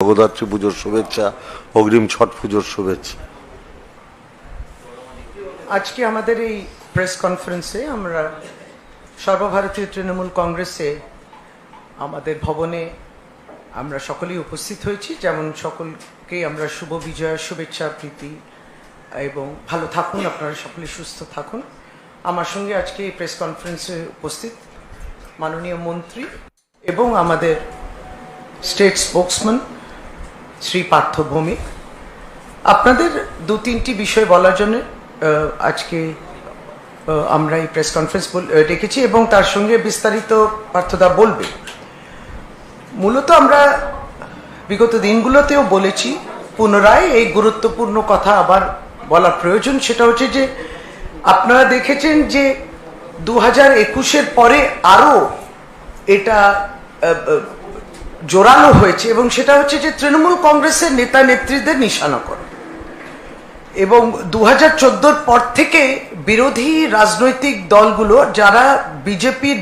জগদ্ধাত্রী পুজোর শুভেচ্ছা, অগ্রিম ছট পুজোর শুভেচ্ছা। আজকে আমাদের এই প্রেস কনফারেন্সে আমরা সর্বভারতীয় তৃণমূল কংগ্রেসে আমাদের ভবনে আমরা সকলেই উপস্থিত হয়েছি। যেমন সকলকে আমরা শুভ বিজয়ের শুভেচ্ছা, প্রীতি এবং ভালো থাকুন, আপনারা সকলে সুস্থ থাকুন। আমার সঙ্গে আজকে এই প্রেস কনফারেন্সে উপস্থিত মাননীয় মন্ত্রী এবং আমাদের স্টেট স্পোকসম্যান শ্রী পার্থ ভৌমিক। আপনাদের দু তিনটি বিষয় বলার জন্য আজকে আমরা এই প্রেস কনফারেন্স ডেকেছি এবং তার সঙ্গে বিস্তারিত পার্থদা বলবে। মূলত আমরা বিগত দিনগুলোতেও বলেছি, পুনরায় এই গুরুত্বপূর্ণ কথা আবার বলা প্রয়োজন। সেটা হচ্ছে যে আপনারা দেখেছেন যে 2021-এর পরে আরও এটা জোরালো হয়েছে এবং সেটা হচ্ছে যে তৃণমূল কংগ্রেসের নেতা নেত্রীদের নিশানা করে এবং 2014-র পর থেকে বিরোধী রাজনৈতিক দলগুলো যারা বিজেপির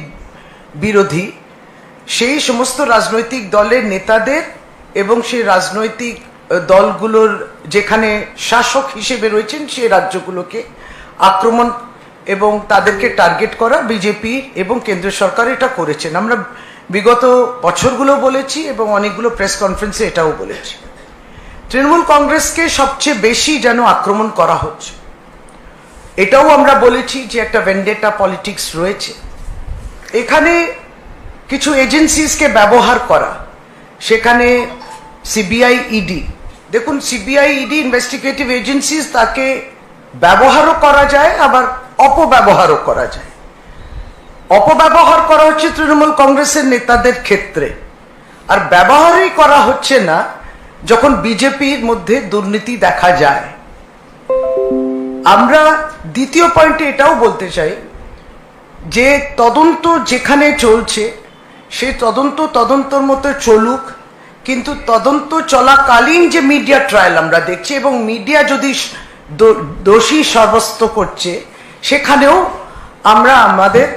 বিরোধী, সেই সমস্ত রাজনৈতিক দলের নেতাদের এবং সেই রাজনৈতিক দলগুলোর যেখানে শাসক হিসেবে রয়েছেন সেই রাজ্যগুলোকে আক্রমণ এবং তাদেরকে টার্গেট করা বিজেপি এবং কেন্দ্র সরকার এটা করেছেন। আমরা বিগত বছরগুলো বলেছি এবং অনেকগুলো প্রেস কনফারেন্সে এটাও বলেছি। তৃণমূল কংগ্রেসকে সবচেয়ে বেশি যেন আক্রমণ করা হচ্ছে, এটাও আমরা বলেছি যে একটা ভেন্ডেটা পলিটিক্স রয়েছে এখানে। কিছু এজেন্সিসকে ব্যবহার করা, সেখানে সিবিআই, ইডি, দেখুন সিবিআই, ইডি ইনভেস্টিগেটিভ এজেন্সিস, তাকে ব্যবহারও করা যায় আবার অপব্যবহারও করা যায়। অপব্যবহার করা হচ্ছে তৃণমূল কংগ্রেসের নেতাদের ক্ষেত্রে, আর ব্যবহারই করা হচ্ছে না যখন বিজেপির মধ্যে দুর্নীতি দেখা যায়। আমরা দ্বিতীয় পয়েন্টে এটাও বলতে চাই যে তদন্ত যেখানে চলছে সেই তদন্তর মতো চলুক, কিন্তু তদন্ত চলাকালীন যে মিডিয়া ট্রায়াল আমরা দেখছি এবং মিডিয়া যদি দোষী সাব্যস্ত করছে সেখানেও আমরা আমাদের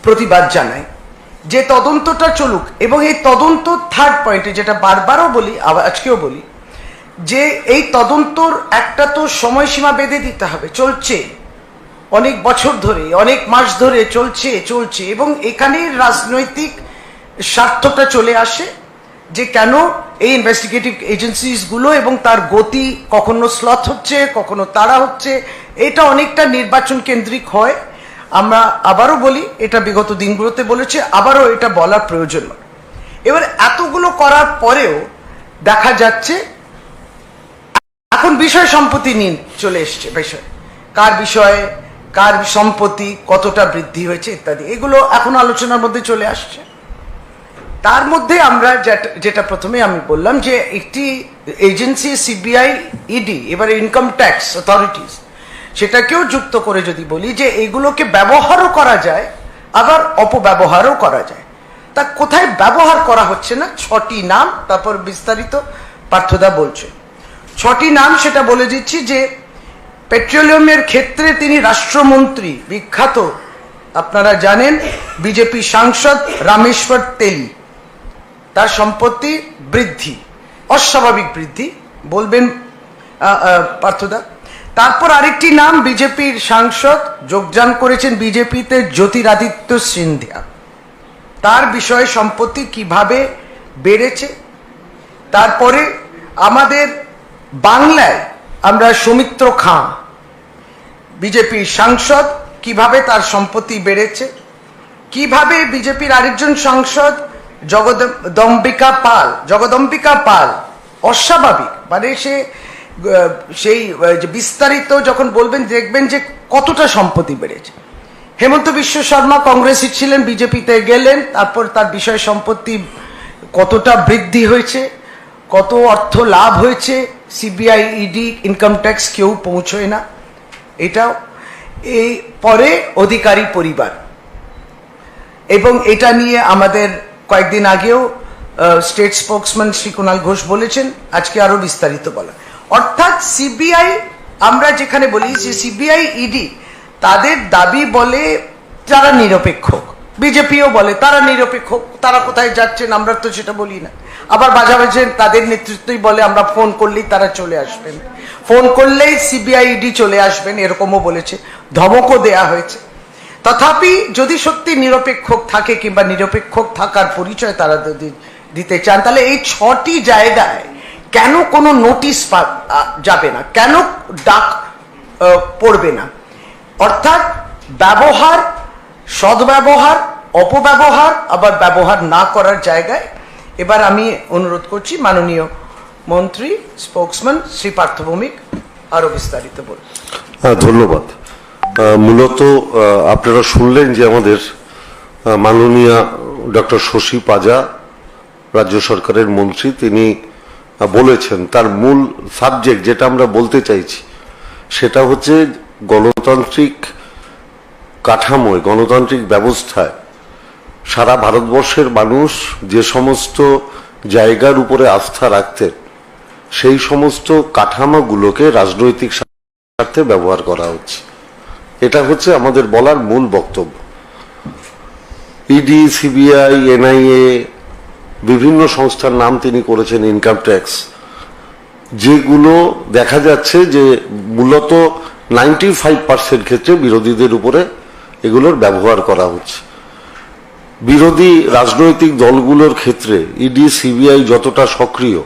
প্রতিবাদ জানাই যে তদন্তটা চলুক। এবং এই তদন্ত থার্ড পয়েন্টে যেটা বারবারও বলি, আজকেও বলি, যে এই তদন্তর একটা তো সময়সীমা বেঁধে দিতে হবে। চলছে অনেক বছর ধরে, অনেক মাস ধরে চলছে এবং এখানে রাজনৈতিক স্বার্থটা চলে আসে যে কেন এই ইনভেস্টিগেটিভ এজেন্সিসগুলো এবং তার গতি কখনো স্লথ হচ্ছে, কখনো তাড়া হচ্ছে, এটা অনেকটা নির্বাচন কেন্দ্রিক হয়। আমরা আবারও বলি, এটা বিগত দিনগুলোতে বলেছে, আবারও এটা বলার প্রয়োজন। এবার এতগুলো করার পরেও দেখা যাচ্ছে এখন বিষয় সম্পত্তি নিয়ে চলে এসছে, বিষয় কার বিষয়ে, কার সম্পত্তি কতটা বৃদ্ধি হয়েছে ইত্যাদি, এগুলো এখন আলোচনার মধ্যে চলে আসছে। তার মধ্যে আমরা যেটা প্রথমে আমি বললাম যে একটি এজেন্সি সিবিআই, ইডি, এবারে ইনকাম ট্যাক্স অথরিটিস, সেটাকেও যুক্ত করে যদি বলি যে এগুলোকে ব্যবহারও করা যায় আবার অপব্যবহারও করা যায়। তা কোথায় ব্যবহার করা হচ্ছে না, 6টি নাম, তারপর বিস্তারিত পার্থদা বলছে। 6টি নাম সেটা বলে দিচ্ছি যে পেট্রোলিয়ামের ক্ষেত্রে তিনি রাষ্ট্রমন্ত্রী, বিখ্যাত আপনারা জানেন বিজেপি সাংসদ রামেশ্বর তেলি, তার সম্পত্তি বৃদ্ধি, অস্বাভাবিক বৃদ্ধি বলবেন পার্থদা। তারপর আরেকটি নাম, বিজেপির সাংসদ যোগদান করেছেন বিজেপিতে জ্যোতিরাদিত্য সিন্ধিয়া, তার বিষয়ে সম্পত্তি কিভাবে বেড়েছে। তারপরে আমাদের বাংলায় আমরা সৌমিত্র খাঁ, বিজেপির সাংসদ, কিভাবে তার সম্পত্তি বেড়েছে। কিভাবে বিজেপির আরেকজন সাংসদ জগদম্বিকা পাল অস্বাভাবিক, মানে সেই বিস্তারিত যখন বলবেন দেখবেন যে কতটা সম্পত্তি বেড়েছে। হেমন্ত বিশ্ব শর্মা কংগ্রেসী ছিলেন, বিজেপিতে গেলেন, তারপর তার বিষয় সম্পত্তি কতটা বৃদ্ধি হয়েছে, কত অর্থ লাভ হয়েছে, সিবিআই, ইডি, ইনকাম ট্যাক্স কেউ পৌঁছয় না। এটাও এই পরে অধিকারী পরিবার, এবং এটা নিয়ে আমাদের কয়েকদিন আগেও স্টেট স্পোকসম্যান শ্রী কুণাল ঘোষ বলেছেন, আজকে আরো বিস্তারিত বলা। অর্থাৎ সিবিআই, আমরা যেখানে বলি যে সিবিআই, ইডি তাদের দাবি বলে যারা নিরপেক্ষ, বিজেপিও বলে তারা নিরপেক্ষ, তারা কোথায় যাচ্ছেন আমরা তো সেটা বলি না। আবার মাঝে মাঝে তাদের নেতৃত্বই বলে আমরা ফোন করলেই তারা চলে আসবেন, ফোন করলেই সিবিআই ইডি চলে আসবেন, এরকমও বলেছে, ধমকও দেয়া হয়েছে। তথাপি যদি সত্যি নিরপেক্ষ থাকে কিংবা নিরপেক্ষ থাকার পরিচয় তারা যদি দিতে চান, তাহলে এই 6টি জায়গায় কেন কোনো নোটিশ যাবে না, কেন ডাক পড়বে না? অর্থাৎ ব্যবহার, সদ্ব্যবহার, অপব্যবহার, আবার ব্যবহার না করার জায়গায় এবার আমি অনুরোধ করছি মাননীয় মন্ত্রী স্পোকসম্যান শ্রী পার্থ ভৌমিক আরো বিস্তারিত বলুন। ধন্যবাদ। মূলত আপনারা শুনলেন যে আমাদের মাননীয় ডক্টর শশী পাজা রাজ্য সরকারের মন্ত্রী, তিনি বলেছেন তার মূল সাবজেক্ট যেটা আমরা বলতে চাইছি সেটা হচ্ছে গণতান্ত্রিক কাঠামোয়, গণতান্ত্রিক ব্যবস্থায় সারা ভারতবর্ষের মানুষ যে সমস্ত জায়গার উপরে আস্থা রাখতেন সেই সমস্ত কাঠামোগুলোকে রাজনৈতিক স্বার্থে ব্যবহার করা হচ্ছে। এটা হচ্ছে আমাদের বলার মূল বক্তব্য। ইডি, সিবিআই, এনআইএ, বিভিন্ন সংস্থার নাম তিনি করেছেন, ইনকাম ট্যাক্স, যেগুলো দেখা যাচ্ছে যে মূলত 95% ক্ষেত্রে বিরোধীদের উপরে এগুলোর ব্যবহার করা হচ্ছে। বিরোধী রাজনৈতিক দলগুলোর ক্ষেত্রে ইডি, সিবিআই যতটা সক্রিয়,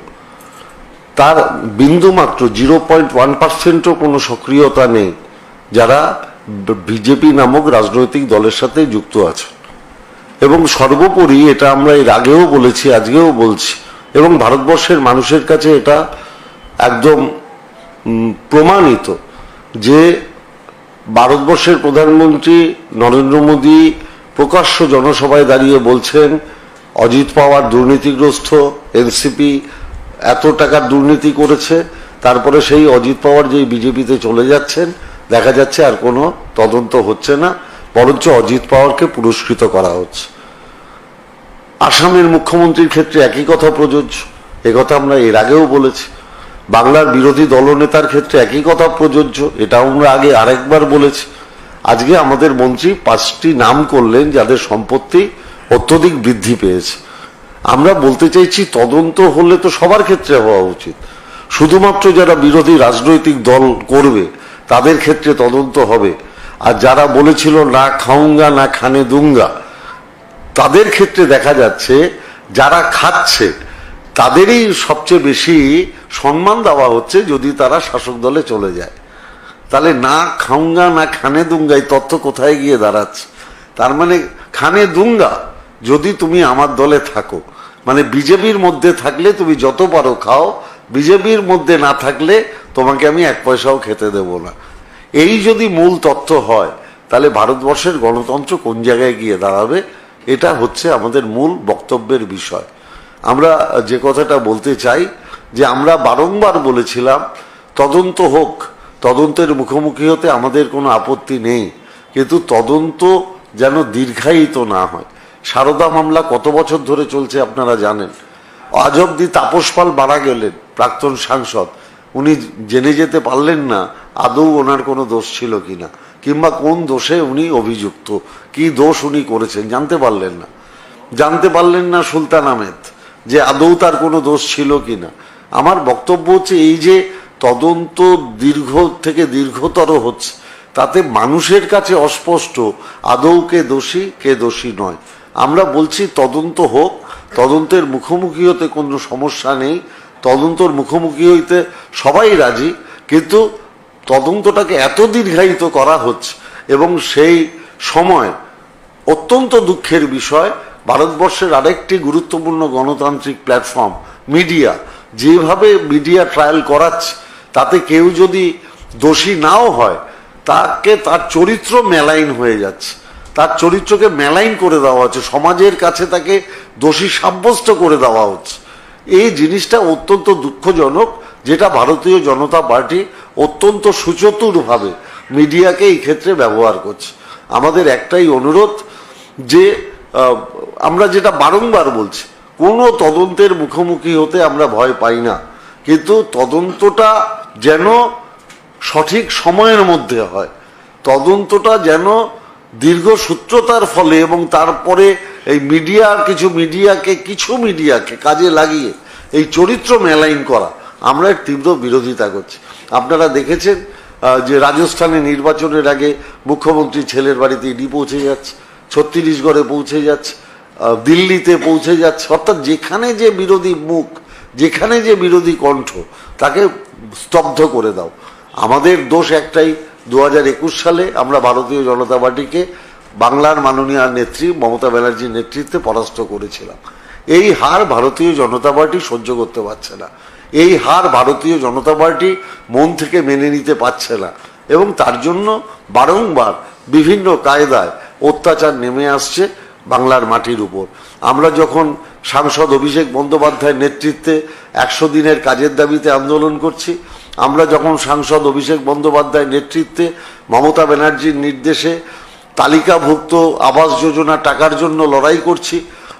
তার বিন্দুমাত্র 0.1%ও কোনো সক্রিয়তা নেই যারা বিজেপি নামক রাজনৈতিক দলের সাথে যুক্ত আছে। এবং সর্বোপরি এটা আমরা এর আগেও বলেছি, আজকেও বলছি, এবং ভারতবর্ষের মানুষের কাছে এটা একদম প্রমাণিত যে ভারতবর্ষের প্রধানমন্ত্রী নরেন্দ্র মোদী প্রকাশ্য জনসভায় দাঁড়িয়ে বলছেন অজিত পাওয়ার দুর্নীতিগ্রস্ত, এনসিপি এত টাকার দুর্নীতি করেছে, তারপরে সেই অজিত পাওয়ার যেই বিজেপিতে চলে যাচ্ছেন, দেখা যাচ্ছে আর কোনো তদন্ত হচ্ছে না, বরঞ্চ অজিত পাওয়ারকে পুরস্কৃত করা হচ্ছে। আসামের মুখ্যমন্ত্রীর ক্ষেত্রে একই কথা প্রযোজ্য, একথা আমরা এর আগেও বলেছি। বাংলার বিরোধী দলনেতার ক্ষেত্রে একই কথা প্রযোজ্য, এটাও আমরা আগে আরেকবার বলেছি। আজকে আমাদের মন্ত্রী 5টি নাম করলেন যাদের সম্পত্তি অত্যধিক বৃদ্ধি পেয়েছে। আমরা বলতে চাইছি তদন্ত হলে তো সবার ক্ষেত্রে হওয়া উচিত, শুধুমাত্র যারা বিরোধী রাজনৈতিক দল করবে তাদের ক্ষেত্রে তদন্ত হবে, আর যারা বলেছিল না খাউঙ্গা না খানে দুঙ্গা তাদের ক্ষেত্রে দেখা যাচ্ছে যারা খাচ্ছে তাদেরই সবচেয়ে বেশি সম্মান দেওয়া হচ্ছে যদি তারা শাসক দলে চলে যায়। তাহলে না খাউঙ্গা না খানে দুঙ্গা এই তথ্য কোথায় গিয়ে দাঁড়াচ্ছে? তার মানে খানে দুঙ্গা যদি তুমি আমার দলে থাকো, মানে বিজেপির মধ্যে থাকলে তুমি যত পারো খাও, বিজেপির মধ্যে না থাকলে তোমাকে আমি 1 পয়সাও খেতে দেব না। এই যদি মূল তথ্য হয় তাহলে ভারতবর্ষের গণতন্ত্র কোন জায়গায় গিয়ে দাঁড়াবে? এটা হচ্ছে আমাদের মূল বক্তব্যের বিষয়। আমরা যে কথাটা বলতে চাই যে আমরা বারংবার বলেছিলাম তদন্ত হোক, তদন্তের মুখোমুখি হতে আমাদের কোনো আপত্তি নেই, কিন্তু তদন্ত যেন দীর্ঘায়িত না হয়। সারদা মামলা কত বছর ধরে চলছে আপনারা জানেন। আজ অব্দি তাপস পাল মারা গেলেন, প্রাক্তন সাংসদ, উনি জেনে যেতে পারলেন না আদৌ ওনার কোনো দোষ ছিল কিনা, কিংবা কোন দোষে উনি অভিযুক্ত, কি দোষ উনি করেছেন জানতে পারলেন না। জানতে পারলেন না সুলতান আহমেদ যে আদৌ তার কোনো দোষ ছিল কিনা। আমার বক্তব্য হচ্ছে এই যে তদন্ত দীর্ঘ থেকে দীর্ঘতর হচ্ছে, তাতে মানুষের কাছে অস্পষ্ট আদৌ কে দোষী কে দোষী নয়। আমরা বলছি তদন্ত হোক, তদন্তের মুখোমুখি হতে কোনো সমস্যা নেই, তদন্তর মুখোমুখি হইতে সবাই রাজি, কিন্তু তদন্তটাকে এত দীর্ঘায়িত করা হচ্ছে এবং সেই সময় অত্যন্ত দুঃখের বিষয় ভারতবর্ষের আরেকটি গুরুত্বপূর্ণ গণতান্ত্রিক প্ল্যাটফর্ম মিডিয়া যেভাবে মিডিয়া ট্রায়াল করাচ্ছে, তাতে কেউ যদি দোষী নাও হয় তাকে তার চরিত্র মেলাইন হয়ে যাচ্ছে, তার চরিত্রকে মেলাইন করে দেওয়া হচ্ছে, সমাজের কাছে তাকে দোষী সাব্যস্ত করে দেওয়া হচ্ছে। এই জিনিসটা অত্যন্ত দুঃখজনক, যেটা ভারতীয় জনতা পার্টি অত্যন্ত সুচতুরভাবে মিডিয়াকে এই ক্ষেত্রে ব্যবহার করছে। আমাদের একটাই অনুরোধ যে আমরা যেটা বারংবার বলছি, কোনো তদন্তের মুখোমুখি হতে আমরা ভয় পাই না, কিন্তু তদন্তটা যেন সঠিক সময়ের মধ্যে হয়, তদন্তটা যেন দীর্ঘসূত্রতার ফলে এবং তারপরে এই কিছু মিডিয়াকে কাজে লাগিয়ে এই চরিত্র মেলাইন করা, আমরা এর তীব্র বিরোধিতা করছি। আপনারা দেখেছেন যে রাজস্থানে নির্বাচনের আগে মুখ্যমন্ত্রী ছেলের বাড়িতে ইডি পৌঁছে যাচ্ছে, ছত্তিশগড়ে পৌঁছে যাচ্ছে, দিল্লিতে পৌঁছে যাচ্ছে। অর্থাৎ যেখানে যে বিরোধী মুখ, যেখানে যে বিরোধী কণ্ঠ, তাকে স্তব্ধ করে দাও। আমাদের দোষ একটাই, 2021 সালে আমরা ভারতীয় জনতা পার্টিকে বাংলার মাননীয় নেত্রী মমতা ব্যানার্জির নেতৃত্বে পরাস্ত করেছিলাম। এই হার ভারতীয় জনতা পার্টি সহ্য করতে পারছে না, এই হার ভারতীয় জনতা পার্টি মন থেকে মেনে নিতে পারছে না, এবং তার জন্য বারংবার বিভিন্ন কায়দায় অত্যাচার নেমে আসছে বাংলার মাটির উপর। আমরা যখন সাংসদ অভিষেক বন্দ্যোপাধ্যায়ের নেতৃত্বে 100 দিনের কাজের দাবিতে আন্দোলন করছি, আমরা যখন সাংসদ অভিষেক বন্দ্যোপাধ্যায়ের নেতৃত্বে মমতা ব্যানার্জির নির্দেশে তালিকাভুক্ত আবাস যোজনা টাকার জন্য লড়াই করছি,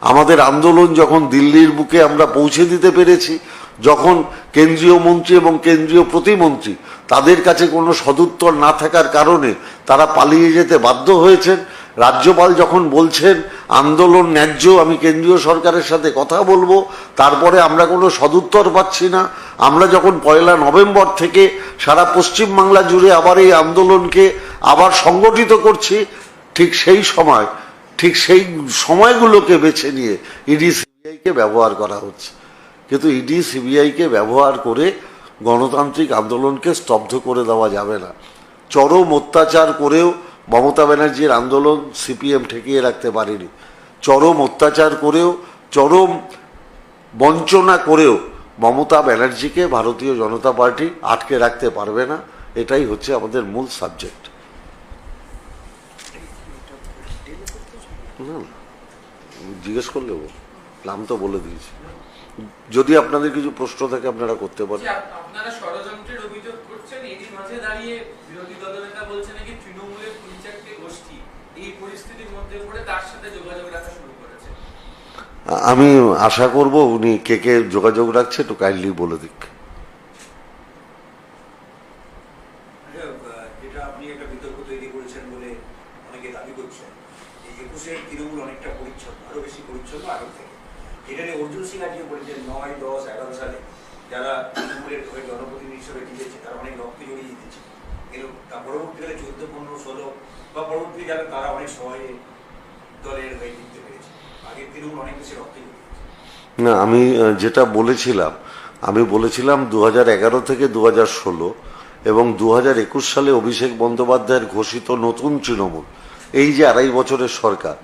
আমাদের আন্দোলন যখন দিল্লির বুকে আমরা পৌঁছে দিতে পেরেছি, যখন কেন্দ্রীয় মন্ত্রী এবং কেন্দ্রীয় প্রতিমন্ত্রী তাদের কাছে কোনো সদুত্তর না থাকার কারণে তারা পালিয়ে যেতে বাধ্য হয়েছেন, রাজ্যপাল যখন বলছেন আন্দোলন ন্যায্য, আমি কেন্দ্রীয় সরকারের সাথে কথা বলবো, তারপরে আমরা কোনো সদুত্তর পাচ্ছি না, আমরা যখন 1 নভেম্বর থেকে সারা পশ্চিমবাংলা জুড়ে আবার এই আন্দোলনকে আবার সংগঠিত করছি, ঠিক সেই সময়গুলোকে বেছে নিয়ে ইডি সিবিআইকে ব্যবহার করা হচ্ছে। কিন্তু ইডি সিবিআইকে ব্যবহার করে গণতান্ত্রিক আন্দোলনকে স্তব্ধ করে দেওয়া যাবে না। চরম অত্যাচার করেও মমতা ব্যানার্জির আন্দোলন সিপিএম ঠেকিয়ে রাখতে পারেনি, চরম অত্যাচার করেও, চরম বঞ্চনা করেও মমতা ব্যানার্জিকে ভারতীয় জনতা পার্টি আটকে রাখতে পারবে না। এটাই হচ্ছে আমাদের মূল সাবজেক্ট। না, জিজ্ঞেস করলে নাম তো বলে দিয়েছি। যদি আপনাদের কিছু প্রশ্ন থাকে আপনারা করতে পারেন। আপনারা ষড়যন্ত্রের অভিযোগ করছেন, এরই মাঝে দাঁড়িয়ে বিরোধী দলনেতা বলছেন নাকি তৃণমূলের 3-4টে গোষ্ঠী এই পরিস্থিতির মধ্যে পড়ে তার সাথে যোগাযোগ রাখা শুরু করেছে। আমি আশা করব উনি কে কে যোগাযোগ রাখছে একটু কাইন্ডলি বলে দিক। যেটা আপনি একটা বিতর্ক তৈরি করেছেন বলে অনেকে দাবি করছেন, এই 21-এর তৃণমূল অনেকটা পরিচ্ছন্ন, আরো বেশি পরিচ্ছন্ন আগে থেকে। এটা নিয়ে অর্জুন সিং আজকে বলেছেন 9, 10, 11 সালে যারা তৃণমূলের হয়ে জনপ্রতিনিধি হিসেবে জিতেছে তারা অনেক রক্ত জড়িয়ে জিতেছে, কিন্তু তার পরবর্তীকালে 14, 15, 16 বা পরবর্তী যারা তারা অনেক সময়ে দলের হয়ে জিততে পেরেছে। আগে তৃণমূল অনেক বেশি রক্ত জড়িয়ে। না, আমি যেটা বলেছিলাম 2011 থেকে 2016 এবং 2021 সালে অভিষেক বন্দ্যোপাধ্যায়ের ঘোষিত নতুন তৃণমূল, এই যে 2.5 বছরের সরকার,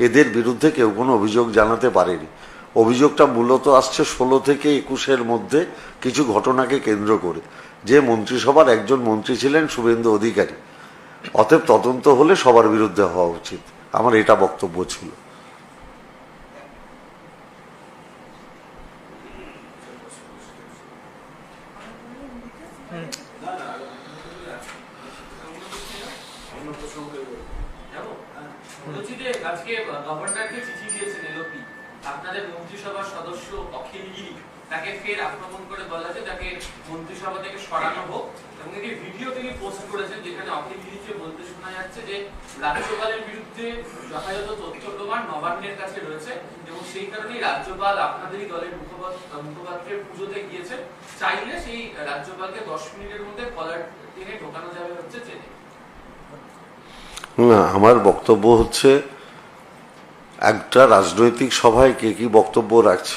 এদের বিরুদ্ধে কেউ কোনো অভিযোগ জানাতে পারেনি। অভিযোগটা মূলত আসছে 16 থেকে 21-এর মধ্যে কিছু ঘটনাকে কেন্দ্র করে, যে মন্ত্রিসভার একজন মন্ত্রী ছিলেন শুভেন্দু অধিকারী। অতএব তদন্ত হলে সবার বিরুদ্ধে হওয়া উচিত, আমার এটা বক্তব্য ছিল। আজকে গভর্নরকে চিঠি দিয়েছেন এলওপি, আপনাদের মন্ত্রিসভার সদস্য অখিল গিরি, তাকে ফের আক্রমণ করে বলা যে তাকে মন্ত্রিসভা থেকে সরানো হোক, এবং একটি ভিডিও তিনি পোস্ট করেছেন যেখানে অখিল গিরিকে বলতে শোনা যাচ্ছে যে রাজ্যপালের বিরুদ্ধে যথাযথ তথ্য প্রমাণ নবান্নের কাছে রয়েছে এবং সেই কারণেই রাজ্যপাল আপনাদেরই দলের মুখপাত্রের পুজোতে গিয়েছেন, চাইলে সেই রাজ্যপালকে 10 মিনিটের মধ্যে কলার টেনে ঢোকানো যাবে হচ্ছে চেনে। না, আমার বক্তব্য হচ্ছে একটা রাজনৈতিক সভায় কে কি বক্তব্য রাখছে।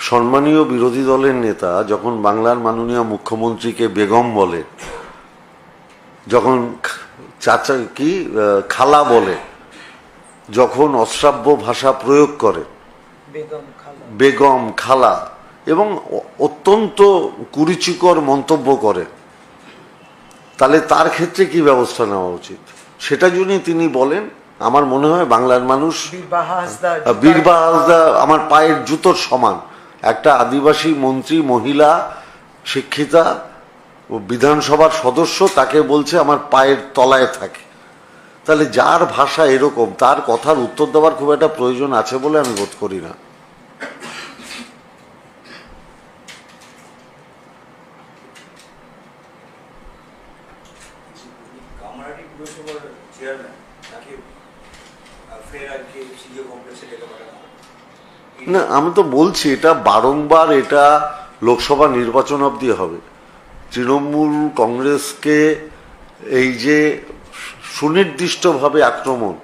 সম্মানীয় বিরোধী দলের নেতা যখন বাংলার মাননীয় মুখ্যমন্ত্রীকে বেগম বলে, যখন খালা বলে, যখন অশ্রাব্য ভাষা প্রয়োগ করে, বেগম, খালা, এবং অত্যন্ত কুরুচিকর মন্তব্য করে, তাহলে তার ক্ষেত্রে কি ব্যবস্থা নেওয়া উচিত সেটা যদি তিনি বলেন, আমার মনে হয় বাংলার মানুষ বীরবাহা হাসদা আমার পায়ের জুতোর সমান। একটা আদিবাসী মন্ত্রী, মহিলা, শিক্ষিতা, বিধানসভার সদস্য, তাকে বলছে আমার পায়ের তলায় থাকে। তাহলে যার ভাষা এরকম, তার কথার উত্তর দেওয়ার খুব একটা প্রয়োজন আছে বলে আমি বোধ করি না। ফের আজকে সিজিও কমপ্লেক্সে ডেকে পাঠানো হবে। না, আমি তো বলছি এটা বারংবার এটা লোকসভা নির্বাচন অবধি হবে। তৃণমূল কংগ্রেসকে এই যে সুনির্দিষ্টভাবে আক্রমণ,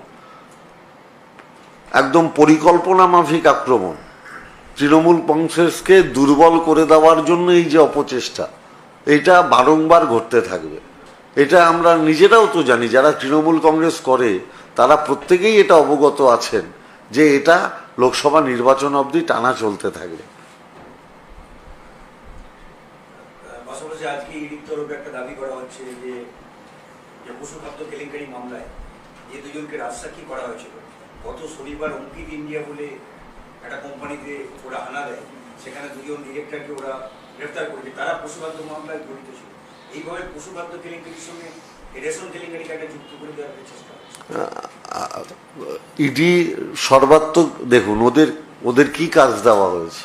একদম পরিকল্পনা মাফিক আক্রমণ, তৃণমূল কংগ্রেসকে দুর্বল করে দেওয়ার জন্য এই যে অপচেষ্টা, এটা বারংবার ঘটতে থাকবে। এটা আমরা নিজেরাও তো জানি, যারা তৃণমূল কংগ্রেস করে তারা প্রত্যেকেই এটা অবগত আছেন যে এটা লোকসভা নির্বাচন অবধি টানা চলতে থাকবে। পাশাপাশি আজকে ইডির তরফে একটা দাবি করা হচ্ছে যে পশু খাদ্য কেলেঙ্কারি মামলায় যে দুজনকে রাজসাক্ষী করা হয়েছিল, গত শনিবার অঙ্কিত ইন্ডিয়া বলে একটা কোম্পানিতে ওরা হানা দেয়, সেখানে দুজন ডিরেক্টরকে ওরা গ্রেফতার করেছে, তারা পশু খাদ্য মামলায় জড়িত ছিল। এইভাবে পশু খাদ্য কেলেঙ্কারির সঙ্গে রেশন কেলেঙ্কারিকে একটা যুক্ত করে দেওয়ার চেষ্টা হচ্ছে। ইডি সর্বাত্মক, দেখুন ওদের কি কাজ দেওয়া হয়েছে,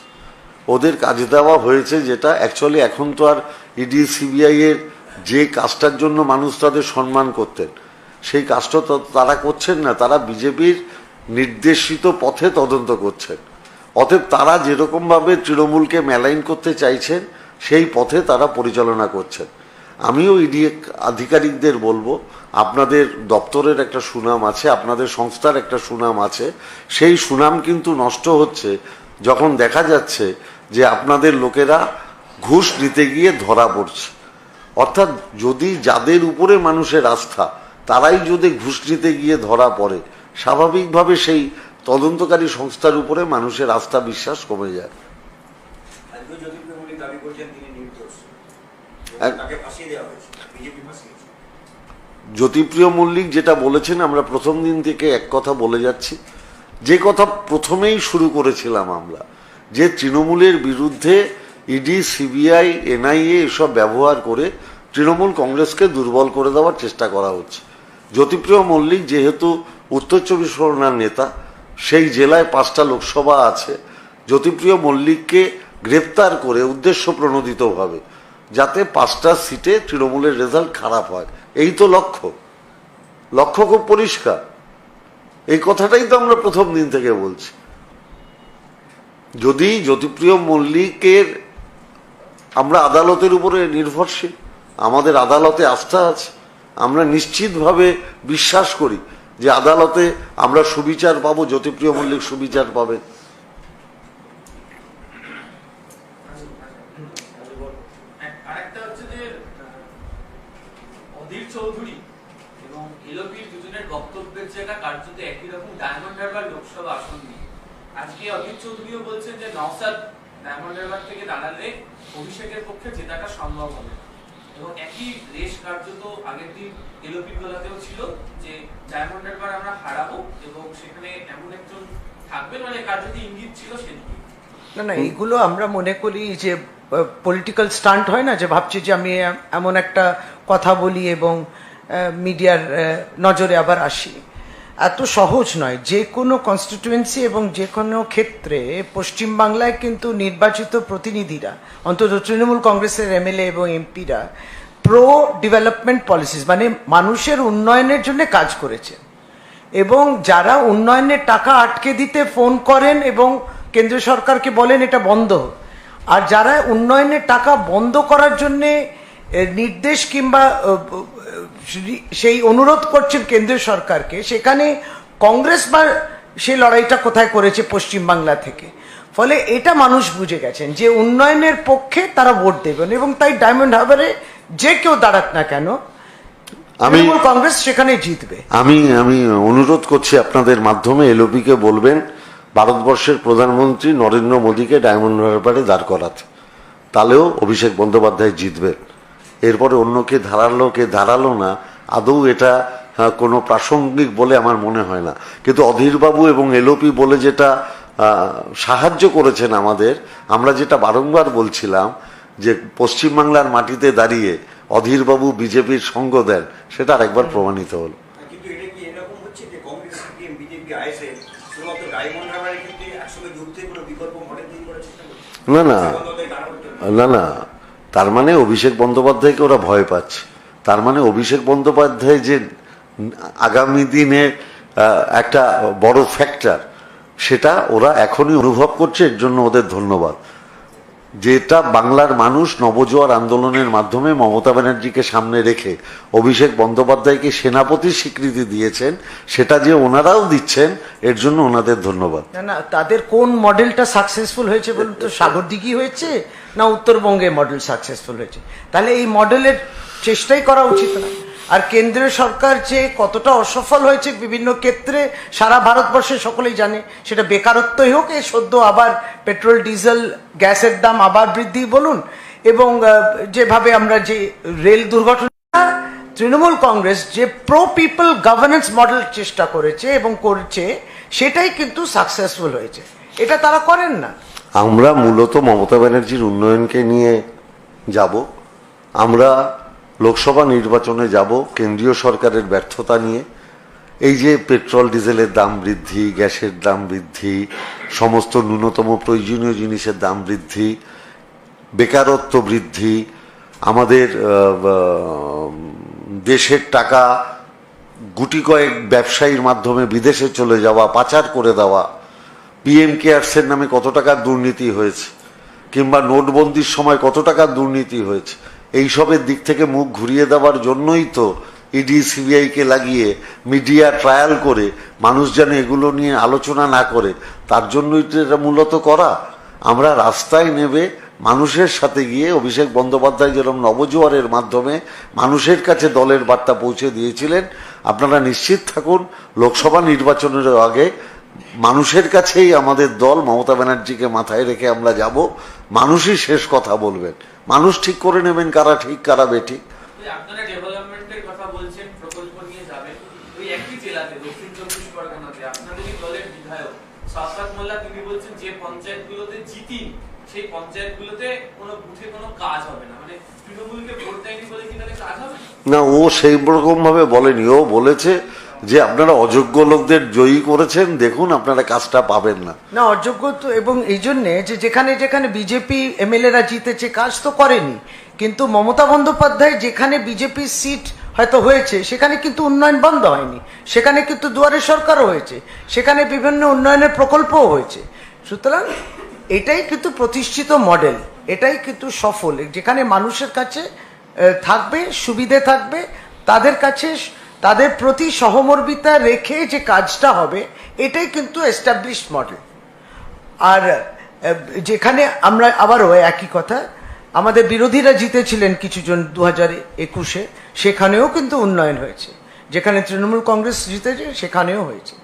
ওদের কাজ দেওয়া হয়েছে যেটা অ্যাকচুয়ালি এখন তো আর ইডি সিবিআই এর যে কাজটার জন্য মানুষ তাদের সম্মান করতেন সেই কাজটা তো তারা করছেন না, তারা বিজেপির নির্দেশিত পথে তদন্ত করছেন। অতএব তারা যেরকমভাবে তৃণমূলকে মেলাইন করতে চাইছেন সেই পথে তারা পরিচালনা করছেন। আমিও ইডি আধিকারিকদের বলবো, আপনাদের দপ্তরের একটা সুনাম আছে, আপনাদের সংস্থার একটা সুনাম আছে, সেই সুনাম কিন্তু নষ্ট হচ্ছে যখন দেখা যাচ্ছে যে আপনাদের লোকেরা ঘুষ নিতে গিয়ে ধরা পড়ছে। অর্থাৎ যদি যাদের উপরে মানুষের আস্থা তারাই যদি ঘুষ নিতে গিয়ে ধরা পড়ে, স্বাভাবিকভাবে সেই তদন্তকারী সংস্থার উপরে মানুষের আস্থা বিশ্বাস কমে যায়। আজকেও জ্যোতিপ্রিয় মল্লিক দাবি করছেন তিনি নির্দোষ, তাকে ফাঁসিয়ে দেওয়া হয়েছে, বিজেপি ফাঁসিয়েছে। জ্যোতিপ্রিয় মল্লিক যেটা বলেছেন, আমরা প্রথম দিন থেকে এক কথা বলে যাচ্ছি, যে কথা প্রথমেই শুরু করেছিলাম আমরা, যে তৃণমূলের বিরুদ্ধে ইডি সিবিআই এনআইএ এসব ব্যবহার করে তৃণমূল কংগ্রেসকে দুর্বল করে দেওয়ার চেষ্টা করা হচ্ছে। জ্যোতিপ্রিয় মল্লিক যেহেতু উত্তর চব্বিশ পরগনার নেতা, সেই জেলায় 5টা লোকসভা আছে, জ্যোতিপ্রিয় মল্লিককে গ্রেপ্তার করে উদ্দেশ্য প্রণোদিতভাবে যাতে 5টা সিটে তৃণমূলের রেজাল্ট খারাপ হয়, এই তো লক্ষ্য খুব পরিষ্কার। এই কথাটাই তো আমরা প্রথম দিন থেকে বলছি। যদি জ্যোতিপ্রিয় মল্লিকের, আমরা আদালতের উপরে নির্ভরশীল, আমাদের আদালতে আস্থা আছে, আমরা নিশ্চিতভাবে বিশ্বাস করি যে আদালতে আমরা সুবিচার পাবো, জ্যোতিপ্রিয় মল্লিক সুবিচার পাবেন। আরেকটা হচ্ছে যে অধীর চৌধুরী এবং এলওপির দুজনের বক্তব্যের জায়গা কার্যত একই রকম, ডায়মন্ড হারবার লোকসভা আসন নিয়ে। আজকে অধীর চৌধুরীও বলছেন যে নওশাদ ডায়মন্ড হারবার থেকে দাঁড়ালে অভিষেকের পক্ষে জেতাটা সম্ভব হবে, এবং একই রেশ কার্যত আগের দিন এলওপির বেলাতেও ছিল যে ডায়মন্ড হারবার আমরা হারাবো এবং সেখানে এমন একজন থাকবেন, মানে কার্যত ইঙ্গিত ছিল সেদিকে। না, এইগুলো আমরা মনে করি যে পলিটিক্যাল স্টান্ট হয় না, যে ভাবছি যে আমি এমন একটা কথা বলি এবং মিডিয়ার নজরে আবার আসি। এত সহজ নয়। যে কোনো কনস্টিটিউয়েন্সি এবং যে কোনো ক্ষেত্রে পশ্চিমবাংলায় কিন্তু নির্বাচিত প্রতিনিধিরা, অন্তত তৃণমূল কংগ্রেসের এমএলএ এবং এমপিরা প্রো ডেভেলপমেন্ট পলিসিস, মানে মানুষের উন্নয়নের জন্য কাজ করেছেন, এবং যারা উন্নয়নের টাকা আটকে দিতে ফোন করেন এবং কেন্দ্রীয় সরকারকে বলেন এটা বন্ধ, আর যারা উন্নয়নের টাকা বন্ধ করার জন্যে নির্দেশ কিংবা সেই অনুরোধ করছেন কেন্দ্রীয় সরকারকে, সেখানে কংগ্রেস বা সেই লড়াইটা কোথায় করেছে পশ্চিমবাংলা থেকে। ফলে এটা মানুষ বুঝে গেছেন যে উন্নয়নের পক্ষে তারা ভোট দেবেন, এবং তাই ডায়মন্ড হারবারে যে কেউ দাঁড়াক না কেন তৃণমূল কংগ্রেস সেখানে জিতবে। আমি অনুরোধ করছি আপনাদের মাধ্যমে, এলওপিকে বলবেন ভারতবর্ষের প্রধানমন্ত্রী নরেন্দ্র মোদীকে ডায়মন্ড হারবারে দাঁড় করাতে, তাহলেও অভিষেক বন্দ্যোপাধ্যায় জিতবেন। এরপরে অন্য কে দাঁড়ালো না, আদৌ এটা কোনো প্রাসঙ্গিক বলে আমার মনে হয় না। কিন্তু অধীরবাবু এবং এলওপি বলে যেটা সাহায্য করেছেন আমাদের, আমরা যেটা বারংবার বলছিলাম যে পশ্চিমবাংলার মাটিতে দাঁড়িয়ে অধীরবাবু বিজেপির সঙ্গ দেন, সেটা আরেকবার প্রমাণিত হলো। কিন্তু এটা কি এরকম হচ্ছে যে কংগ্রেস সিপিএম বিজেপি আইএসএ শুধুমাত্র ডায়মন্ড হারবারের ক্ষেত্রে একসঙ্গে যুক্ত করে বিকল্প মডেল তৈরি করার চেষ্টা করছে? না, তার মানে অভিষেক বন্দ্যোপাধ্যায়কে ওরা ভয় পাচ্ছে। তার মানে অভিষেক বন্দ্যোপাধ্যায় যে আগামী দিনে একটা বড় ফ্যাক্টর, সেটা ওরা এখনই অনুভব করছে। এর জন্য ওদের ধন্যবাদ। যেটা বাংলার মানুষ নবজোয়ার আন্দোলনের মাধ্যমে মমতা ব্যানার্জিকে সামনে রেখে অভিষেক বন্দ্যোপাধ্যায়কে সেনাপতির স্বীকৃতি দিয়েছেন, সেটা যে ওনারাও দিচ্ছেন, এর জন্য ওনাদের ধন্যবাদ। না না, তাদের কোন মডেলটা সাকসেসফুল হয়েছে বলুন তো? সাগরদিঘি হয়েছে না উত্তরবঙ্গে মডেল সাকসেসফুল হয়েছে? তাহলে এই মডেলের চেষ্টাই করা উচিত না। আর কেন্দ্রীয় সরকার যে কতটা অসফল হয়েছে বিভিন্ন ক্ষেত্রে সারা ভারতবর্ষে সকলেই জানে। সেটা বেকারত্বই হোক, এই সদ্য আবার পেট্রোল ডিজেল গ্যাসের দাম আবার বৃদ্ধি বলুন, এবং যেভাবে আমরা যে রেল দুর্ঘটনা, তৃণমূল কংগ্রেস যে প্রো পিপল গভর্নেন্স মডেল চেষ্টা করেছে এবং করছে, সেটাই কিন্তু সাকসেসফুল হয়েছে। এটা তারা করেন না। আমরা মূলত মমতা ব্যানার্জির উন্নয়নকে নিয়ে যাব। আমরা লোকসভা নির্বাচনে যাব কেন্দ্রীয় সরকারের ব্যর্থতা নিয়ে। এই যে পেট্রোল ডিজেলের দাম বৃদ্ধি, গ্যাসের দাম বৃদ্ধি, সমস্ত ন্যূনতম প্রয়োজনীয় জিনিসের দাম বৃদ্ধি, বেকারত্ব বৃদ্ধি, আমাদের দেশের টাকা গুটি কয়েক ব্যবসায়ীর মাধ্যমে বিদেশে চলে যাওয়া, পাচার করে দেওয়া, পিএম কেয়ারসের নামে কত টাকার দুর্নীতি হয়েছে, কিংবা নোটবন্দির সময় কত টাকার দুর্নীতি হয়েছে, এইসবের দিক থেকে মুখ ঘুরিয়ে দেওয়ার জন্যই তো ইডি সিবিআইকে লাগিয়ে মিডিয়া ট্রায়াল করে মানুষ যেন এগুলো নিয়ে আলোচনা না করে, তার জন্যই তো এটা মূলত করা। আমরা রাস্তায় নেবে মানুষের সাথে গিয়ে অভিষেক বন্দ্যোপাধ্যায় যেরকম নবজোয়ারের মাধ্যমে মানুষের কাছে দলের বার্তা পৌঁছে দিয়েছিলেন, আপনারা নিশ্চিত থাকুন লোকসভা নির্বাচনের আগে মানুষের কাছেই আমাদের দল মমতা ব্যানার্জিকে মাথায় রেখে আমরা যাব। মানুষই শেষ কথা বলবেন, মানুষ ঠিক করে নেবেন কারা ঠিক কারা বেঠিক। আপনারা ডেভেলপমেন্টের কথা বলছেন, প্রকল্প নিয়ে যাবেন। ওই একই জেলাতে দক্ষিণ চব্বিশ পরগনাতে আপনাদেরই দলের বিধায়ক সাফাত মোল্লা তিনি বলছেন যে পঞ্চায়েতগুলোতে জিতি সেই পঞ্চায়েতগুলোতে কোনো বুথে কোনো কাজ হবে না, মানে তৃণমূলকে ভোট দেয়নি বলে কি তাহলে কাজ হবে না? ও সেই রকম ভাবে বলেনি। ও বলেছে যে আপনারা অযোগ্য লোকদের জয়ী করেছেন, দেখুন আপনারা কাজটা পাবেন না। না, অযোগ্য তো, এবং এই জন্যে যে যেখানে যেখানে বিজেপি এমএলএরা জিতেছে কাজ তো করেনি, কিন্তু মমতা বন্দ্যোপাধ্যায় যেখানে বিজেপি সিট হয়তো হয়েছে সেখানে কিন্তু উন্নয়ন বন্ধ হয়নি, সেখানে কিন্তু দুয়ারে সরকারও হয়েছে, সেখানে বিভিন্ন উন্নয়নের প্রকল্পও হয়েছে। সুতরাং এটাই কিন্তু প্রতিষ্ঠিত মডেল, এটাই কিন্তু সফল। যেখানে মানুষের কাছে থাকবে, সুবিধে থাকবে, তাদের কাছে তাদের প্রতি সহমর্মিতা রেখে যে কাজটা হবে, এটাই কিন্তু এস্টাবলিশড মডেল। আর যেখানে আমরা আবারও একই কথা, আমাদের বিরোধীরা জিতেছিলেন কিছুজন 2021-এ, সেখানেও কিন্তু উন্নয়ন হয়েছে। যেখানে তৃণমূল কংগ্রেস জিতেছে সেখানেও হয়েছে।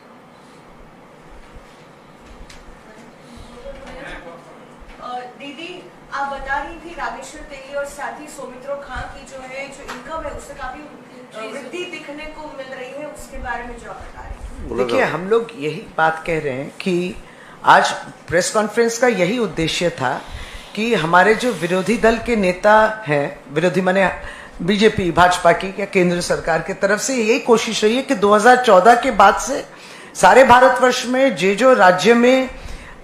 दीदी, आप बता रही थी रामेश्वर तेली और साथ ही सौमित्रो खां की जो है जो इनकम है उससे काफी वृद्धि दिखने को मिल रही है, उसके बारे में जो आप बता रहे हैं। देखिए, हम लोग यही बात कह रहे हैं कि आज प्रेस कॉन्फ्रेंस का यही उद्देश्य था कि हमारे जो विरोधी दल के नेता हैं, विरोधी माने बीजेपी भाजपा की या केंद्र सरकार की तरफ से यही कोशिश रही है कि 2014 के बाद से सारे भारतवर्ष में जो राज्य में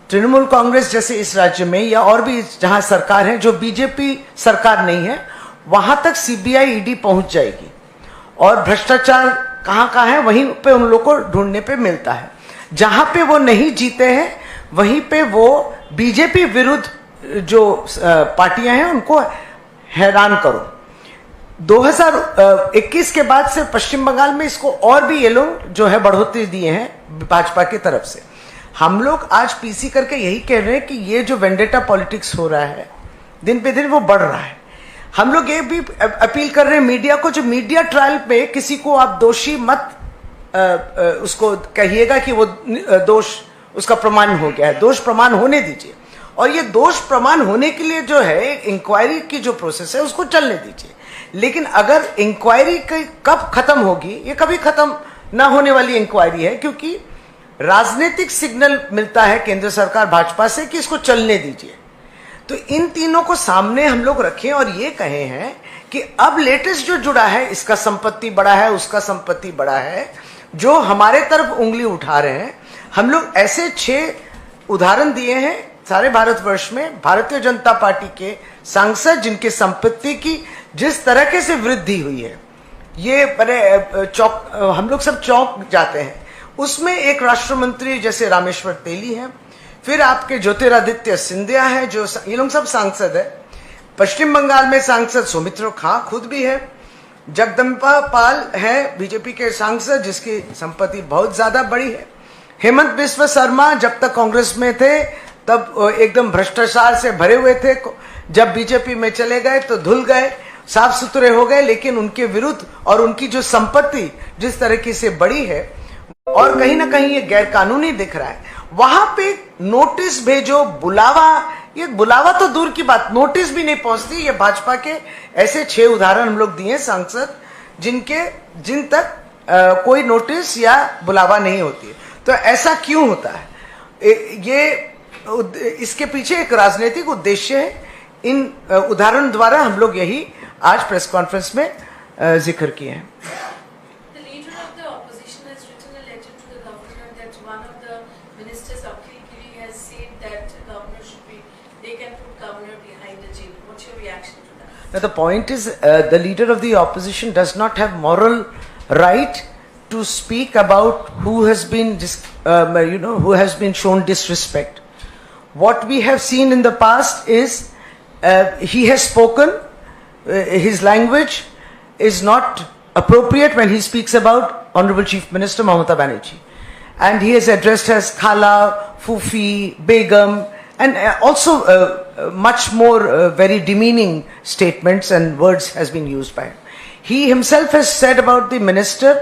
तृणमूल कांग्रेस जैसे इस राज्य में या और भी जहां सरकार है जो बीजेपी सरकार नहीं है, वहां तक सीबीआई ईडी पहुंच जाएगी और भ्रष्टाचार कहां कहां है वहीं पे उन लोगों को ढूंढने पे मिलता है। जहां पे वो नहीं जीते हैं वहीं पे वो बीजेपी विरुद्ध जो पार्टियां हैं उनको हैरान करो। 2021 के बाद से पश्चिम बंगाल में इसको और भी ये लोग जो है बढ़ोतरी दिए हैं भाजपा की तरफ से। हम लोग आज पीसी करके यही कह रहे हैं कि ये जो वेंडेटा पॉलिटिक्स हो रहा है दिन पे दिन वो बढ़ रहा है। हम लोग ये भी अपील कर रहे हैं मीडिया को, जो मीडिया ट्रायल पे किसी को आप दोषी मत उसको कहिएगा कि वो दोष उसका प्रमाण हो गया है। दोष प्रमाण होने दीजिए, और ये दोष प्रमाण होने के लिए जो है इंक्वायरी की जो प्रोसेस है उसको चलने दीजिए। लेकिन अगर इंक्वायरी कब खत्म होगी, ये कभी खत्म ना होने वाली इंक्वायरी है, क्योंकि राजनीतिक सिग्नल मिलता है केंद्र सरकार भाजपा से कि इसको चलने दीजिए। तो इन तीनों को सामने हम लोग रखें और ये कहे हैं कि अब लेटेस्ट जो जुड़ा है इसका संपत्ति बड़ा है, उसका संपत्ति बड़ा है, जो हमारे तरफ उंगली उठा रहे हैं। हम लोग ऐसे 6 उदाहरण दिए हैं सारे भारतवर्ष में भारतीय जनता पार्टी के सांसद जिनके संपत्ति की जिस तरह से वृद्धि हुई है, ये बड़े हम लोग सब चौंक जाते हैं। उसमें एक राष्ट्र मंत्री जैसे रामेश्वर तेली हैं, फिर आपके ज्योतिरादित्य सिंधिया है, जो ये लोग सब सांसद है। पश्चिम बंगाल में सांसद सौमित्र खां खुद भी है, जगदम्बा पाल है बीजेपी के सांसद जिसकी संपत्ति बहुत ज्यादा बड़ी है। हेमंत बिस्वा शर्मा जब तक कांग्रेस में थे तब एकदम भ्रष्टाचार से भरे हुए थे, जब बीजेपी में चले गए तो धुल गए, साफ सुथरे हो गए, लेकिन उनके विरुद्ध और उनकी जो संपत्ति जिस तरीके से बड़ी है और कहीं ना कहीं ये गैर कानूनी दिख रहा है, वहां पे नोटिस भेजो, बुलावा, ये बुलावा तो दूर की बात, नोटिस भी नहीं पहुंचती। ये भाजपा के ऐसे 6 उदाहरण हम लोग दिए सांसद जिन तक कोई नोटिस या बुलावा नहीं होती है। तो ऐसा क्यों होता है? इसके पीछे एक राजनीतिक उद्देश्य है। इन उदाहरण द्वारा हम लोग यही आज प्रेस कॉन्फ्रेंस में जिक्र किए हैं। The leader of the opposition has written a letter to the governor that one of the ministers, Akhil Giri, has said that governor should be, they can put governor behind the jail. What's your reaction to that? Now the point is, the leader of the opposition does not have moral right to speak about who has been, who has been shown disrespect. What we have seen in the past is he has spoken. His language is not appropriate when he speaks about Honorable Chief Minister Mamata Banerjee, and he has addressed as Khala, Fufi, Begum, and also much more very demeaning statements and words has been used by him. He himself has said about the minister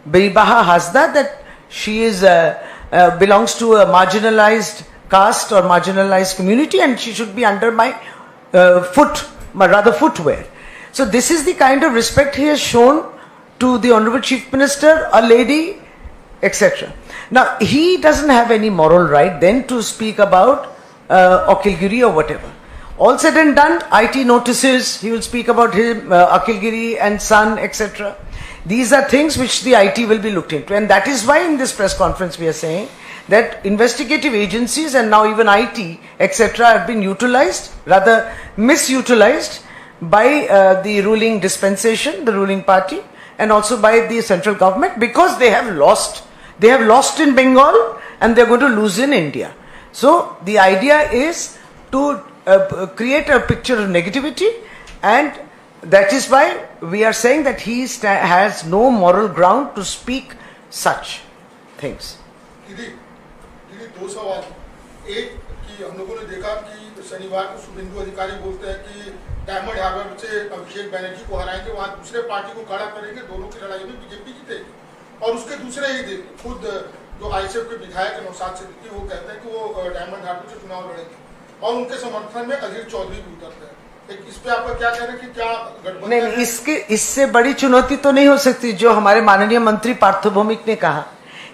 Biribaha Hasda that she is belongs to a marginalized caste or marginalized community and she should be under my footwear. So this is the kind of respect he has shown to the Honorable Chief Minister, a lady, etc. Now he doesn't have any moral right then to speak about Akhil Giri or whatever. All said and done, IT notices, he will speak about him, Akhil Giri and son, etc. These are things which the IT will be looked into, and that is why in this press conference we are saying that investigative agencies and now even IT, etc. have been utilized, rather misutilized by the ruling dispensation, the ruling party, and also by the central government, because they have lost. They have lost in Bengal and they are going to lose in India. So the idea is to create a picture of negativity, and that is why we are saying that he has no moral ground to speak such things. दीदी दो सवाल। एक कि हम लोगों ने देखा कि शनिवार को शुभेंदु अधिकारी बोलते हैं कि डायमंड हार्बर से अभिषेक बैनर्जी को हराएंगे, वहां दूसरे पार्टी को खड़ा करेंगे, दोनों की लड़ाई में बीजेपी जीतेगी। और उसके दूसरे ही दिन खुद जो आईएसएफ के विधायक नौशाद सिद्दीकी वो कहते हैं कि वो डायमंड हार्बर से चुनाव लड़ेंगे, और उनके समर्थन में अधीर चौधरी भी उतरते हैं। इस पे आपका क्या कहना है कि क्या गठबंधन? नहीं, इससे बड़ी चुनौती तो नहीं हो सकती जो हमारे माननीय मंत्री पार्थ भौमिक ने कहा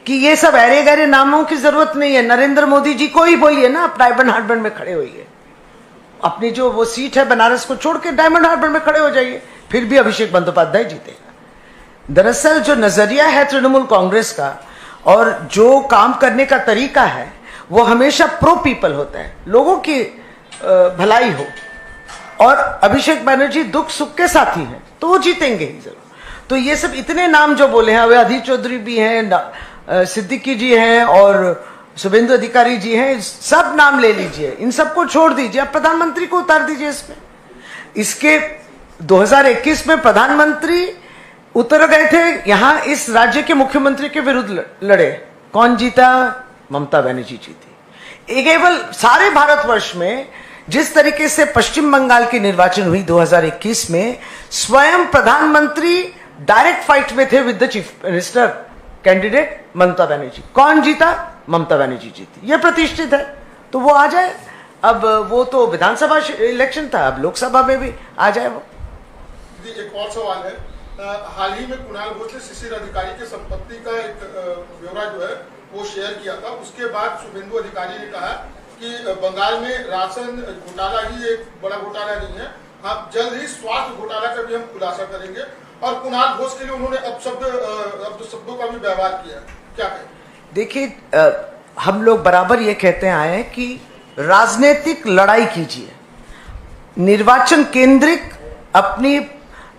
कि ये सब ऐरे गहरे नामों की जरूरत नहीं है। नरेंद्र मोदी जी को ही बोलिए ना, आप डायमंड हार्बर में खड़े होइए, अपनी जो वो सीट है बनारस को छोड़ के डायमंड हार्बर में खड़े हो जाइए, फिर भी अभिषेक बंदोपाध्याय जीतेगा। दरअसल जो नजरिया है तृणमूल कांग्रेस का और जो काम करने का तरीका है वो हमेशा प्रो पीपल होता है, लोगों की भलाई हो, और अभिषेक बनर्जी दुख सुख के साथी हैं तो वो जीतेंगे ही जरूर। तो ये सब इतने नाम जो बोले हैं, वे अधीर चौधरी भी हैं, सिद्दीकी जी हैं और शुभेंदु अधिकारी जी हैं, सब नाम ले लीजिए, इन सबको छोड़ दीजिए, अब प्रधानमंत्री को उतार दीजिए इसमें। इसके 2021 में प्रधानमंत्री उतर गए थे यहां इस राज्य के मुख्यमंत्री के विरुद्ध लड़े, कौन जीता? ममता बनर्जी जीती। केवल सारे भारतवर्ष में जिस तरीके से पश्चिम बंगाल की निर्वाचन हुई 2021 में, स्वयं प्रधानमंत्री डायरेक्ट फाइट में थे with the chief minister candidate Mamata Banerjee, कौन जीता? ममता बनर्जी जीती। यह प्रतिष्ठित है, तो वो आ जाए। अब वो तो विधानसभा इलेक्शन था, अब लोकसभा में भी आ जाए वो। एक और सवाल है, हाल ही में कुणाल घोष ने शिशिर अधिकारी की संपत्ति का एक ब्यौरा जो है वो शेयर किया था। उसके बाद शुभेंदु अधिकारी ने कहा कि बंगाल में राशन घोटाला ही एक बड़ा घोटाला नहीं है, आप जल्द ही स्वास्थ्य घोटाला का भी हम खुलासा करेंगे, और कुणाल घोष के लिए उन्होंने अब शब्दों का भी व्यवहार किया। क्या कहें? देखिए, हम लोग बराबर ये कहते आए हैं कि राजनीतिक लड़ाई कीजिए, निर्वाचन केंद्रित अपनी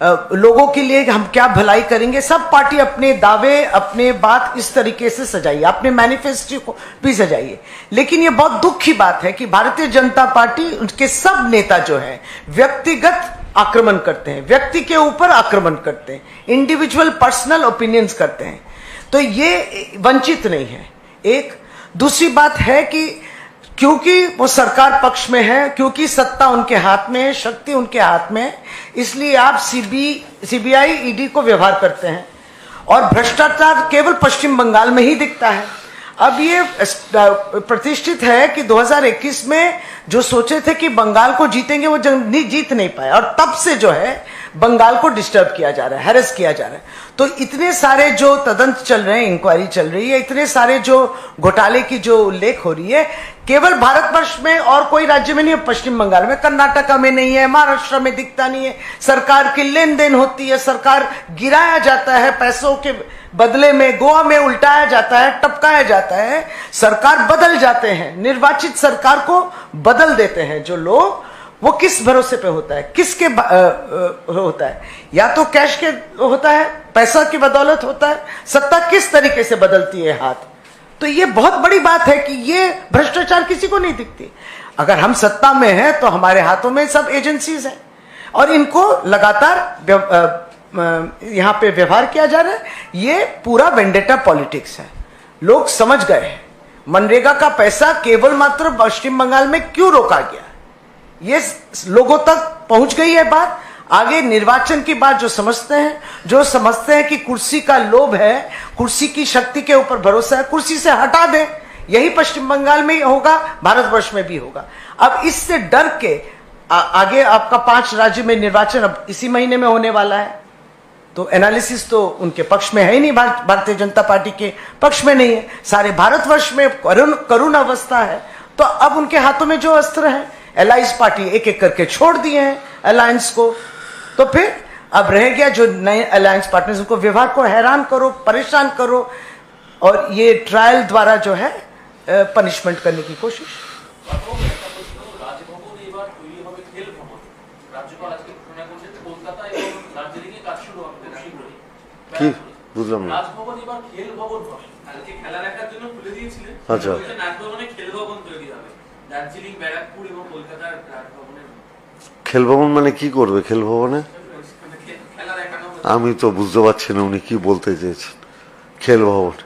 लोगों के लिए हम क्या भलाई करेंगे। सब पार्टी अपने दावे, अपने बात इस तरीके से सजाइए, अपने मैनिफेस्टो को भी सजाइए। लेकिन ये बहुत दुख की बात है कि भारतीय जनता पार्टी, उनके सब नेता जो हैं व्यक्तिगत आक्रमण करते हैं, व्यक्ति के ऊपर आक्रमण करते हैं, इंडिविजुअल पर्सनल ओपिनियंस करते हैं। तो ये वंचित नहीं है। एक दूसरी बात है कि क्योंकि वो सरकार पक्ष में है, क्योंकि सत्ता उनके हाथ में है, शक्ति उनके हाथ में है, इसलिए आप सीबीआई ईडी को व्यवहार करते हैं और भ्रष्टाचार केवल पश्चिम बंगाल में ही दिखता है। अब ये प्रतिष्ठित है कि 2021 में जो सोचे थे कि बंगाल को जीतेंगे वो जीत नहीं पाए और तब से जो है बंगाल को डिस्टर्ब किया जा रहा है, हैरेस किया जा रहा है। तो इतने सारे जो तदंत चल रहे हैं, इंक्वायरी चल रही है, इतने सारे जो घोटाले की जो उल्लेख हो रही है, केवल भारतवर्ष में और कोई राज्य में नहीं है, पश्चिम बंगाल में, कर्नाटका में नहीं है, महाराष्ट्र में दिखता नहीं है। सरकार की लेन देन होती है, सरकार गिराया जाता है, पैसों के बदले में गोवा में उल्टाया जाता है, टपकाया जाता है, सरकार बदल जाते हैं, निर्वाचित सरकार को बदल देते हैं जो लोग। वो किस भरोसे पे होता है, किसके होता है? या तो कैश के होता है, पैसा की बदौलत होता है। सत्ता किस तरीके से बदलती है हाथ। तो ये बहुत बड़ी बात है कि ये भ्रष्टाचार किसी को नहीं दिखती। अगर हम सत्ता में हैं तो हमारे हाथों में सब एजेंसीज हैं और इनको लगातार यहां पे व्यवहार किया जा रहा है। ये पूरा वेंडेटा पॉलिटिक्स है। लोग समझ गए हैं मनरेगा का पैसा केवल मात्र पश्चिम बंगाल में क्यों रोका गया, ये लोगों तक पहुंच गई है बात। आगे निर्वाचन की बात जो समझते हैं कि कुर्सी का लोभ है, कुर्सी की शक्ति के ऊपर भरोसा है, कुर्सी से हटा दें। यही पश्चिम बंगाल में होगा, भारतवर्ष में भी होगा। अब इससे डर के आगे आपका 5 राज्य में निर्वाचन अब इसी महीने में होने वाला है। तो एनालिसिस तो उनके पक्ष में है ही नहीं, भारतीय जनता पार्टी के पक्ष में नहीं है। सारे भारतवर्ष में करुण अवस्था है। तो अब उनके हाथों में जो अस्त्र है, अलायंस पार्टी एक एक करके छोड़ दिए हैं अलायंस को। तो फिर अब रह गया जो नए अलायंस पार्टनर्स, उनको व्यवहार को हैरान करो, परेशान करो और ये ट्रायल द्वारा जो है पनिशमेंट करने की कोशिश। কি বুঝলাম না। রাজভবন এবার খেল ভবন হবে। কালকে খেলা দেখার জন্য খুলে দিয়েছিলেন। আচ্ছা। রাজভবনে খেল ভবন তৈরি হবে। দার্জিলিং, ব্যারাকপুর এবং কলকাতার রাজভবনের খেল ভবন মানে কি করবে খেল ভবনে? খেলা দেখানো হবে। আমি তো বুঝতে পারছি না উনি কি বলতে চেয়েছেন। খেল ভবন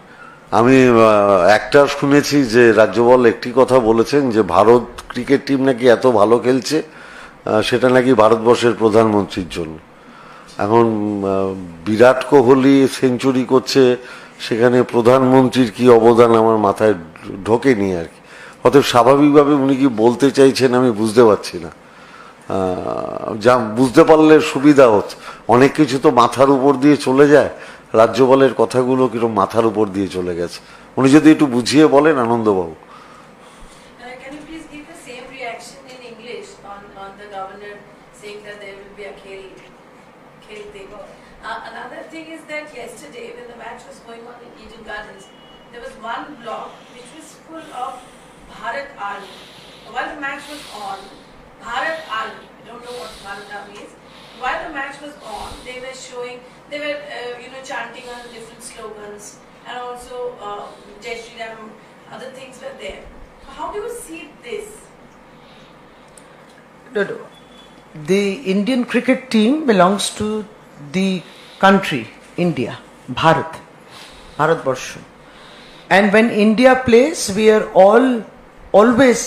আমি একটা শুনেছি যে রাজ্যপাল একটি কথা বলেছেন যে ভারত ক্রিকেট টিম নাকি এত ভালো খেলছে, সেটা নাকি ভারতবর্ষের প্রধানমন্ত্রীর জন্য। এখন বিরাট কোহলি সেঞ্চুরি করছে, সেখানে প্রধানমন্ত্রীর কি অবদান আমার মাথায় ঢোকেনি আর কি। অতএব স্বাভাবিকভাবে উনি কি বলতে চাইছেন আমি বুঝতে পারছি না। যা বুঝতে পারলে সুবিধা হচ্ছে। অনেক কিছু তো মাথার উপর দিয়ে চলে যায়, রাজ্যপালের কথাগুলো কিরকম মাথার উপর দিয়ে চলে গেছে। উনি যদি একটু বুঝিয়ে বলেন আনন্দবাবু। Can you please give the same reaction in English on the governor saying that there will be a khel thing? Another thing is that yesterday when the match was going on in Eden Gardens, there was one block which was full of Bharat Army. While the match was on, Bharat Army, I don't know what Bharat Army is, while the match was on, they were chanting on different slogans and also Jai Shri Ram, other things were there. How do you see this? No. The Indian cricket team belongs to the country India, Bharatvarsha. And when India plays, we are always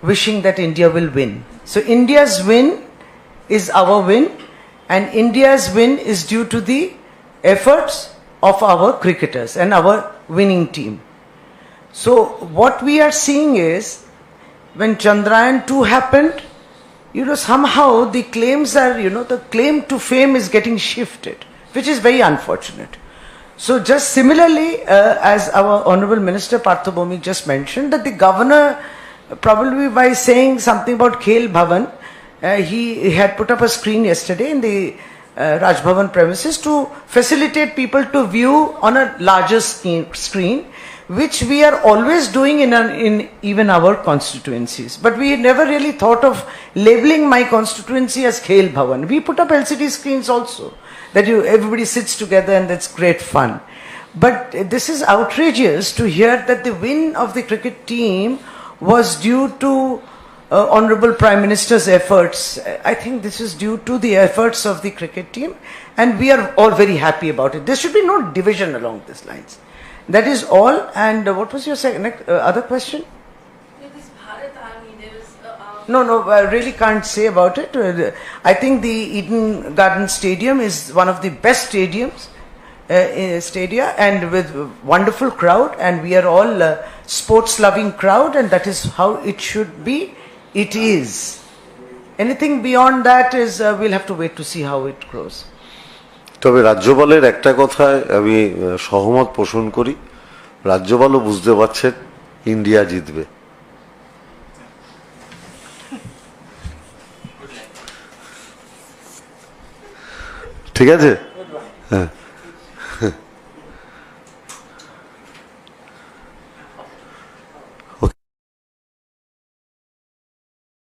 wishing that India will win. So India's win is our win, and India's win is due to the efforts of our cricketers and our winning team. So what we are seeing is when Chandrayaan 2 happened, somehow the claims are, the claim to fame is getting shifted, which is very unfortunate. So just similarly, as our Honorable Minister Partha Bhaumik just mentioned, that the governor, probably by saying something about Khel Bhavan, he had put up a screen yesterday in the Raj Bhavan premises to facilitate people to view on a larger screen which we are always doing in even our constituencies. But we never really thought of labeling my constituency as Khel Bhavan. We put up LCD screens also, that everybody sits together and that's great fun. But this is outrageous to hear that the win of the cricket team was due to Honorable Prime Minister's efforts. I think this is due to the efforts of the cricket team, and we are all very happy about it. There should be no division along these lines. That is all. And what was your other question? This Bharat Army, there was No, I really can't say about it. I think the Eden Garden Stadium is one of the best stadiums, stadia, and with wonderful crowd, and we are all sports-loving crowd, and that is how it should be. It is. Anything beyond that is we'll have to wait to see how it grows. তবে রাজ্যপালের একটা কথায় আমি সহমত পোষণ করি, রাজ্যপালও বুঝতে পারছেন ইন্ডিয়া জিতবে। ঠিক আছে, হ্যাঁ।